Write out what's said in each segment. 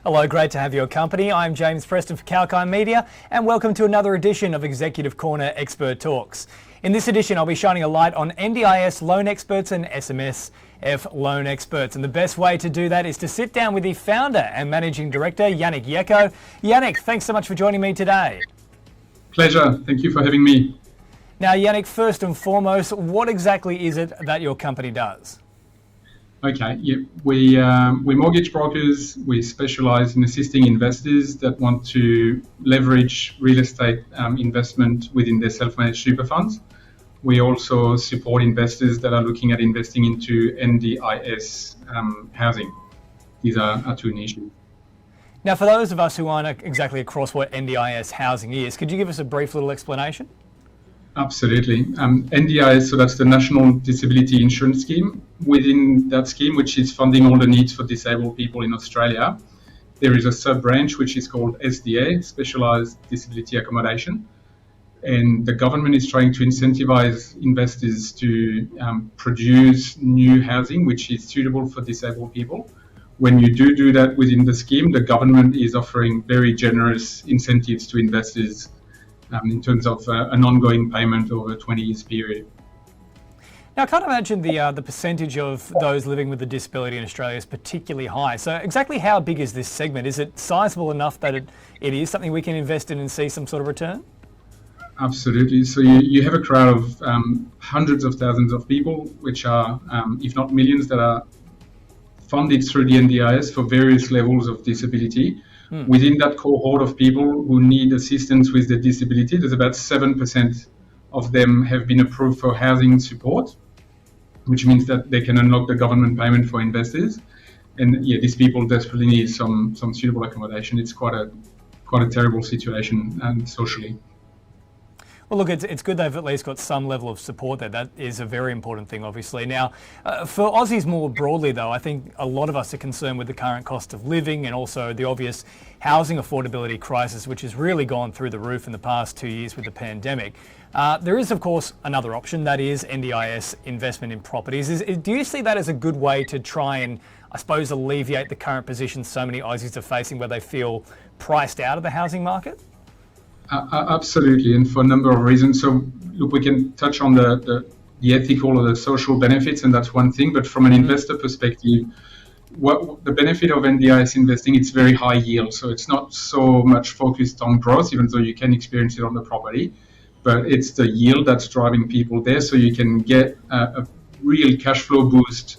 Hello, great to have your company. I'm James Preston for Kalkine Media, and welcome to another edition of Executive Corner Expert Talks. In this edition, I'll be shining a light on NDIS Loan Experts and SMSF Loan Experts. And the best way to do that is to sit down with the founder and managing director, Yannick Ieko. Yannick, thanks so much for joining me today. Pleasure. Thank you for having me. Now, Yannick, first and foremost, what exactly is it that your company does? Okay, we're mortgage brokers. We specialize in assisting investors that want to leverage real estate investment within their self-managed super funds. We also support investors that are looking at investing into NDIS housing. These are our two niches. Now, for those of us who aren't exactly across what NDIS housing is, could you give us a brief little explanation? Absolutely. NDIS, so that's the National Disability Insurance Scheme. Within that scheme, which is funding all the needs for disabled people in Australia, there is a sub-branch which is called SDA, Specialised Disability Accommodation. And the government is trying to incentivize investors to produce new housing which is suitable for disabled people. When you do that within the scheme, the government is offering very generous incentives to investors in terms of an ongoing payment over a 20 years period. Now, I can't imagine the percentage of those living with a disability in Australia is particularly high. So exactly how big is this segment? Is it sizable enough that it is something we can invest in and see some sort of return? Absolutely. So you have a crowd of hundreds of thousands of people, which are, if not millions, that are funded through the NDIS for various levels of disability. Within that cohort of people who need assistance with their disability, there's about 7% of them have been approved for housing support, which means that they can unlock the government payment for investors. And these people desperately need some suitable accommodation. It's quite a terrible situation socially. Well, look, it's good they've at least got some level of support there. That is a very important thing, obviously. Now, for Aussies more broadly, though, I think a lot of us are concerned with the current cost of living and also the obvious housing affordability crisis, which has really gone through the roof in the past 2 years with the pandemic. There is, of course, another option, that is NDIS investment in properties. Do you see that as a good way to try and, I suppose, alleviate the current position so many Aussies are facing where they feel priced out of the housing market? Absolutely, and for a number of reasons. So, look, we can touch on the ethical or the social benefits, and that's one thing. But from an investor perspective, what the benefit of NDIS investing, it's very high yield. So it's not so much focused on growth, even though you can experience it on the property. But it's the yield that's driving people there. So you can get a real cash flow boost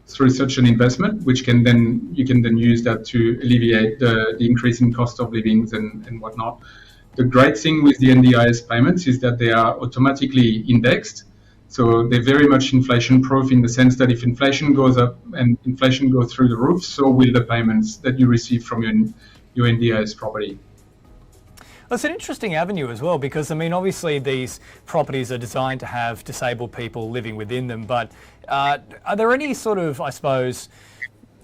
through such an investment, which you can then use that to alleviate the increase in cost of living and whatnot. The great thing with the NDIS payments is that they are automatically indexed. So they're very much inflation proof in the sense that if inflation goes up and inflation goes through the roof, so will the payments that you receive from your NDIS property. Well, it's an interesting avenue as well, because, I mean, obviously these properties are designed to have disabled people living within them, but are there any sort of, I suppose,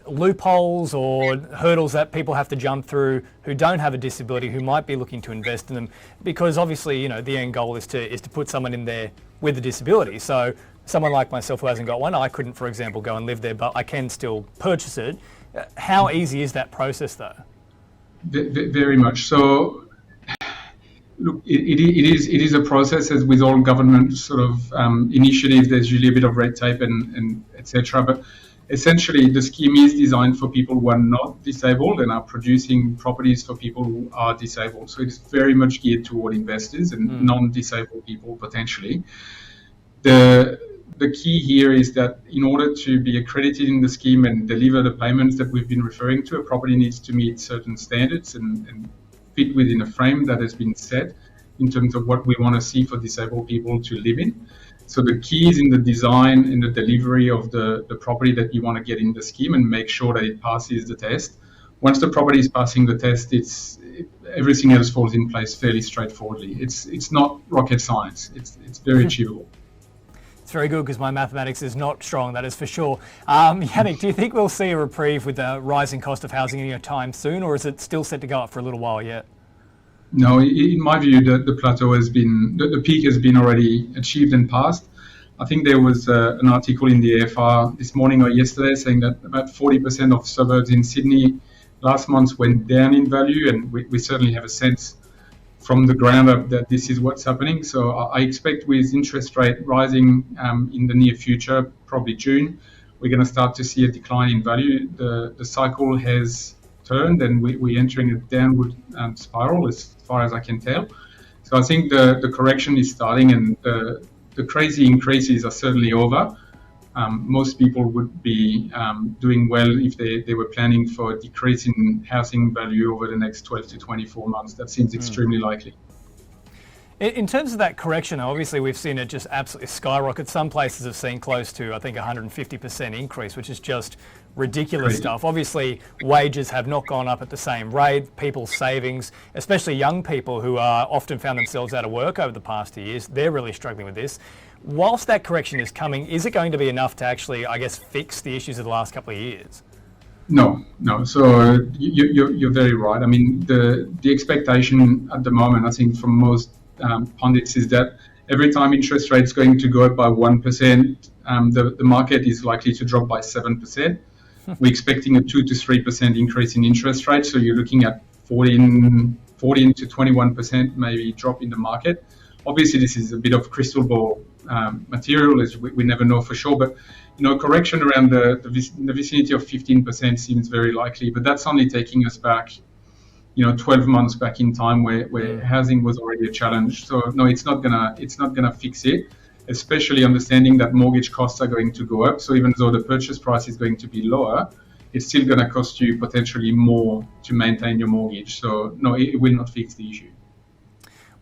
loopholes or hurdles that people have to jump through who don't have a disability, who might be looking to invest in them? Because obviously, the end goal is to put someone in there with a disability. So someone like myself who hasn't got one, I couldn't, for example, go and live there, but I can still purchase it. How easy is that process, though? Very much so. Look, it is a process, as with all government sort of initiatives. There's usually a bit of red tape and etc. But essentially, the scheme is designed for people who are not disabled and are producing properties for people who are disabled. So it's very much geared toward investors and non-disabled people potentially. The key here is that in order to be accredited in the scheme and deliver the payments that we've been referring to, a property needs to meet certain standards and fit within a frame that has been set in terms of what we want to see for disabled people to live in. So the key is in the design and the delivery of the property that you want to get in the scheme and make sure that it passes the test. Once the property is passing the test, everything else falls in place fairly straightforwardly. It's not rocket science. It's very achievable. It's very good, because my mathematics is not strong, that is for sure. Yannick, do you think we'll see a reprieve with the rising cost of housing any time soon, or is it still set to go up for a little while yet? No, in my view, the plateau has been, the peak has been already achieved and passed. I think there was an article in the AFR this morning or yesterday saying that about 40% of suburbs in Sydney last month went down in value, and we certainly have a sense from the ground up that this is what's happening. So I expect with interest rate rising in the near future, probably June, we're going to start to see a decline in value. The cycle has turned, and we're entering a downward spiral as far as I can tell. So I think the correction is starting, and the crazy increases are certainly over. Most people would be doing well if they were planning for a decrease in housing value over the next 12 to 24 months. That seems extremely likely. In terms of that correction, obviously we've seen it just absolutely skyrocket. Some places have seen close to, I think, 150% increase, which is just ridiculous stuff. Obviously, wages have not gone up at the same rate. People's savings, especially young people who are often found themselves out of work over the past 2 years, they're really struggling with this. Whilst that correction is coming, is it going to be enough to actually, I guess, fix the issues of the last couple of years? No. So you're very right. I mean, the expectation at the moment, I think, from most pundits is that every time interest rates going to go up by 1%, the market is likely to drop by 7%. We're expecting a 2 to 3% increase in interest rates, so you're looking at 14 to 21% maybe drop in the market. Obviously, this is a bit of crystal ball material, as we never know for sure. But correction around the vicinity of 15% seems very likely. But that's only taking us back 12 months back in time where housing was already a challenge. So no, it's not gonna fix it, especially understanding that mortgage costs are going to go up. So even though the purchase price is going to be lower, it's still gonna cost you potentially more to maintain your mortgage. So no, it will not fix the issue.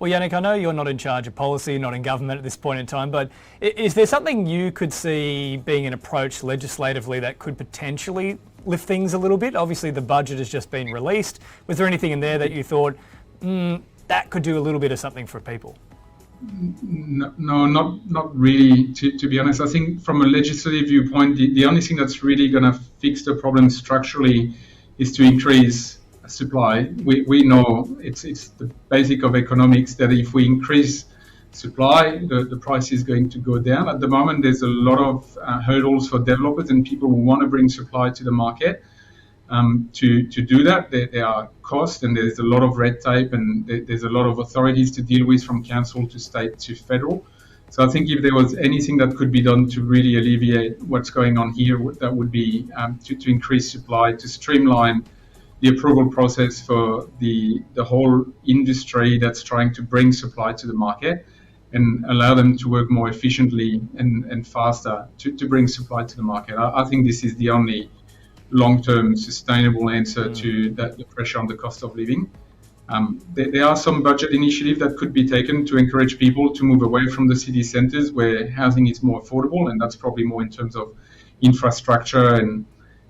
Well, Yannick, I know you're not in charge of policy, not in government at this point in time, but is there something you could see being an approach legislatively that could potentially lift things a little bit? Obviously, the budget has just been released. Was there anything in there that you thought, that could do a little bit of something for people? No, not really, to be honest. I think from a legislative viewpoint, the only thing that's really going to fix the problem structurally is to increase supply. We know it's the basic of economics that if we increase supply, the price is going to go down. At the moment, there's a lot of hurdles for developers and people who want to bring supply to the market. To do that, there are costs, and there's a lot of red tape, and there's a lot of authorities to deal with, from council to state to federal. So I think if there was anything that could be done to really alleviate what's going on here, that would be to increase supply, to streamline the approval process for the whole industry that's trying to bring supply to the market, and allow them to work more efficiently and faster to bring supply to the market. I think this is the only long-term sustainable answer to the pressure on the cost of living. There are some budget initiatives that could be taken to encourage people to move away from the city centres where housing is more affordable, and that's probably more in terms of infrastructure and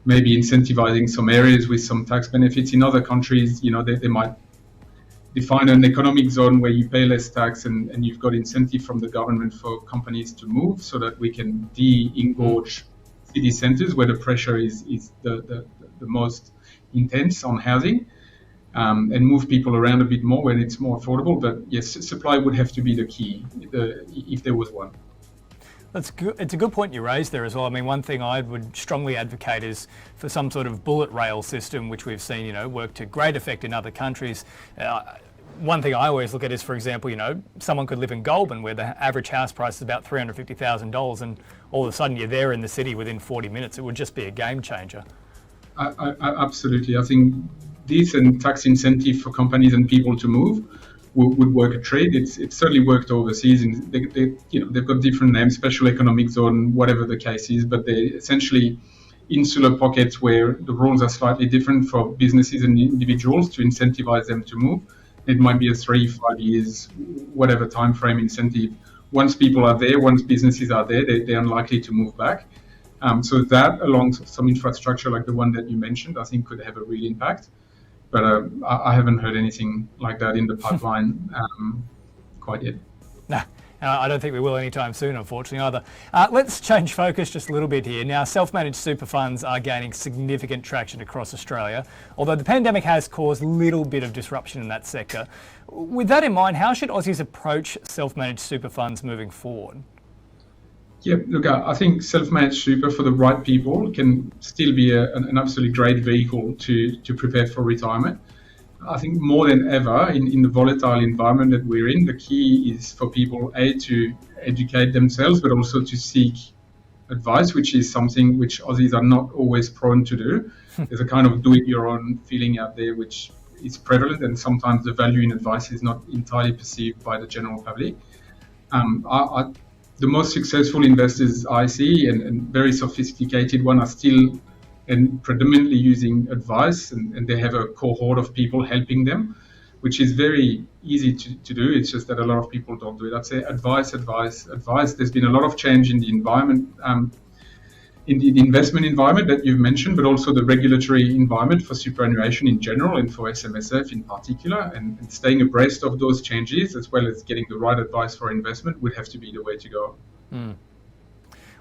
maybe incentivizing some areas with some tax benefits. In other countries, they might define an economic zone where you pay less tax, and you've got incentive from the government for companies to move, so that we can de-engorge city centres where the pressure is the most intense on housing, and move people around a bit more when it's more affordable. But yes, supply would have to be the key, if there was one. That's good. It's a good point you raised there as well. I mean, one thing I would strongly advocate is for some sort of bullet rail system, which we've seen, work to great effect in other countries. One thing I always look at is, for example, someone could live in Goulburn where the average house price is about $350,000, and all of a sudden you're there in the city within 40 minutes. It would just be a game changer. Absolutely. I think this and tax incentive for companies and people to move would work a trade. It's certainly worked overseas, and they've got different names, special economic zone, whatever the case is, but they're essentially insular pockets where the rules are slightly different for businesses and individuals to incentivize them to move. It might be a 3-5 years, whatever time frame incentive. Once people are there, once businesses are there, they're unlikely to move back. So that, along some infrastructure like the one that you mentioned, I think could have a real impact. But I haven't heard anything like that in the pipeline quite yet. Nah, I don't think we will anytime soon, unfortunately, either. Let's change focus just a little bit here. Now, self-managed super funds are gaining significant traction across Australia, although the pandemic has caused a little bit of disruption in that sector. With that in mind, how should Aussies approach self-managed super funds moving forward? Yeah, look, I think self-managed super for the right people can still be an absolutely great vehicle to prepare for retirement. I think more than ever in the volatile environment that we're in, the key is for people, A, to educate themselves, but also to seek advice, which is something which Aussies are not always prone to do. There's a kind of do-it-your-own feeling out there, which is prevalent, and sometimes the value in advice is not entirely perceived by the general public. The most successful investors I see and very sophisticated one are still and predominantly using advice, and they have a cohort of people helping them, which is very easy to do. It's just that a lot of people don't do it. I'd say advice. There's been a lot of change in the environment, in the investment environment that you've mentioned, but also the regulatory environment for superannuation in general and for SMSF in particular. And staying abreast of those changes, as well as getting the right advice for investment, would have to be the way to go.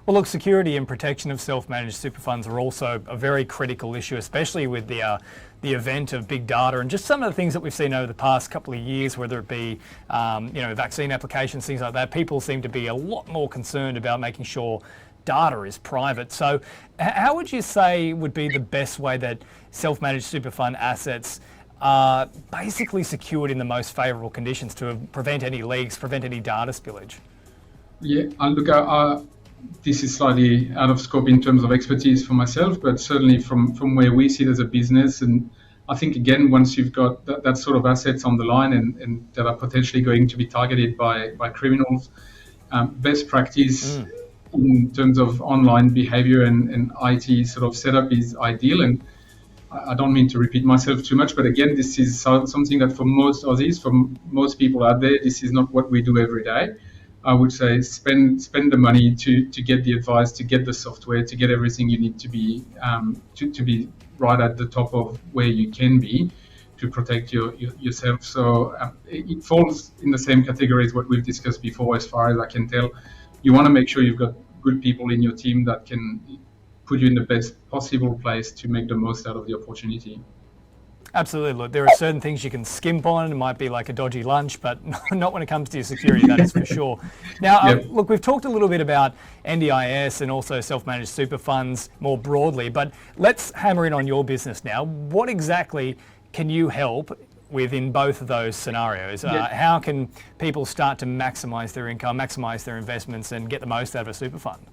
Well, look, security and protection of self-managed super funds are also a very critical issue, especially with the event of big data and just some of the things that we've seen over the past couple of years, whether it be vaccine applications, things like that. People seem to be a lot more concerned about making sure data is private. So how would you say would be the best way that self-managed super fund assets are basically secured in the most favourable conditions to prevent any leaks, prevent any data spillage? Yeah, this is slightly out of scope in terms of expertise for myself, but certainly from where we sit as a business. And I think, again, once you've got that sort of assets on the line and that are potentially going to be targeted by criminals, best practice in terms of online behavior and IT sort of setup is ideal. And I don't mean to repeat myself too much, but again, this is something that for most Aussies, for most people out there, this is not what we do every day. I would say spend the money to get the advice, to get the software, to get everything you need to be right at the top of where you can be to protect yourself. So it falls in the same category as what we've discussed before, as far as I can tell. You want to make sure you've got good people in your team that can put you in the best possible place to make the most out of the opportunity. Absolutely. Look, there are certain things you can skimp on. It might be like a dodgy lunch, but not when it comes to your security, that is for sure. Now, look, we've talked a little bit about NDIS and also self-managed super funds more broadly, but let's hammer in on your business now. What exactly can you help with in both of those scenarios? How can people start to maximise their income, maximise their investments, and get the most out of a super fund?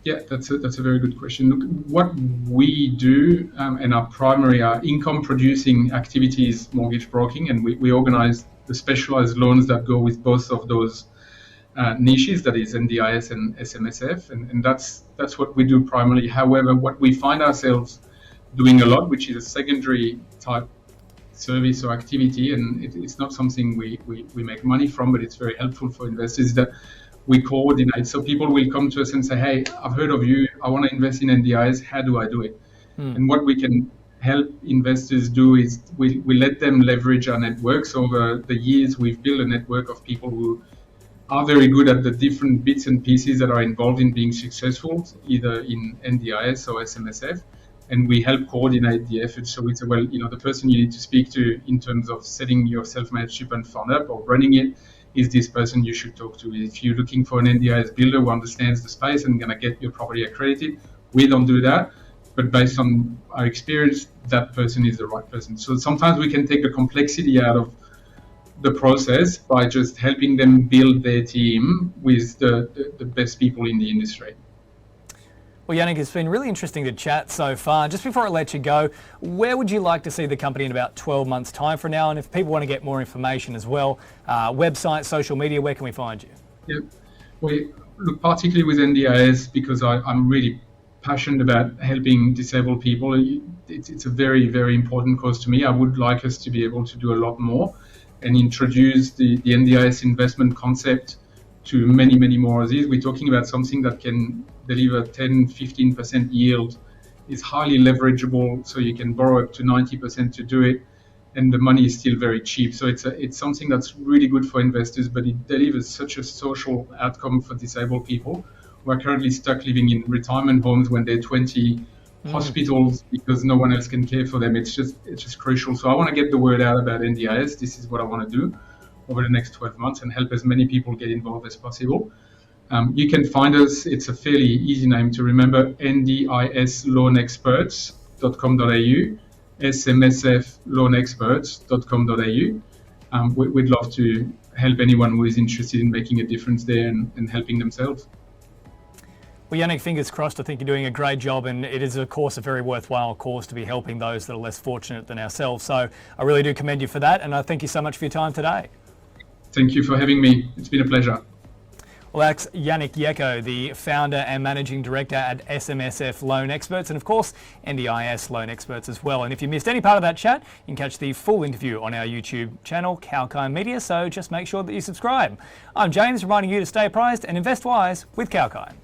Yeah, that's a very good question. Look, what we do and our income producing activities, mortgage broking, and we organize the specialized loans that go with both of those niches, that is NDIS and SMSF, and that's what we do primarily. However, what we find ourselves doing a lot, which is a secondary type service or activity, and it's not something we make money from, but it's very helpful for investors, is that we coordinate. So people will come to us and say, hey, I've heard of you. I want to invest in NDIS. How do I do it? And what we can help investors do is we let them leverage our networks. Over the years, we've built a network of people who are very good at the different bits and pieces that are involved in being successful, either in NDIS or SMSF. And we help coordinate the effort. So we say, well, the person you need to speak to in terms of setting your self-managed super fund up or running it is this person you should talk to. If you're looking for an NDIS builder who understands the space and going to get your property accredited, we don't do that. But based on our experience, that person is the right person. So sometimes we can take the complexity out of the process by just helping them build their team with the best people in the industry. Well, Yannick, it's been really interesting to chat so far. Just before I let you go, where would you like to see the company in about 12 months' time from now? And if people want to get more information as well, website, social media, where can we find you? Yeah, well, look, particularly with NDIS, because I'm really passionate about helping disabled people. It's a very, very important cause to me. I would like us to be able to do a lot more and introduce the NDIS investment concept to many, many more Aussies. We're talking about something that can deliver 10, 15% yield, is highly leverageable, so you can borrow up to 90% to do it, and the money is still very cheap. So it's something that's really good for investors, but it delivers such a social outcome for disabled people who are currently stuck living in retirement homes when they're 20, hospitals because no one else can care for them. It's just crucial. So I want to get the word out about NDIS. This is what I want to do over the next 12 months and help as many people get involved as possible. You can find us, it's a fairly easy name to remember, NDIS Loan Experts.com.au, SMSF Loan Experts.com.au. We'd love to help anyone who is interested in making a difference there and helping themselves. Well, Yannick, fingers crossed. I think you're doing a great job, and it is, of course, a very worthwhile cause to be helping those that are less fortunate than ourselves. So I really do commend you for that, and I thank you so much for your time today. Thank you for having me. It's been a pleasure. Well, that's Yannick Ieko, the founder and managing director at SMSF Loan Experts, and of course, NDIS Loan Experts as well. And if you missed any part of that chat, you can catch the full interview on our YouTube channel, Kalkine Media, so just make sure that you subscribe. I'm James, reminding you to stay apprised and invest wise with Kalkine.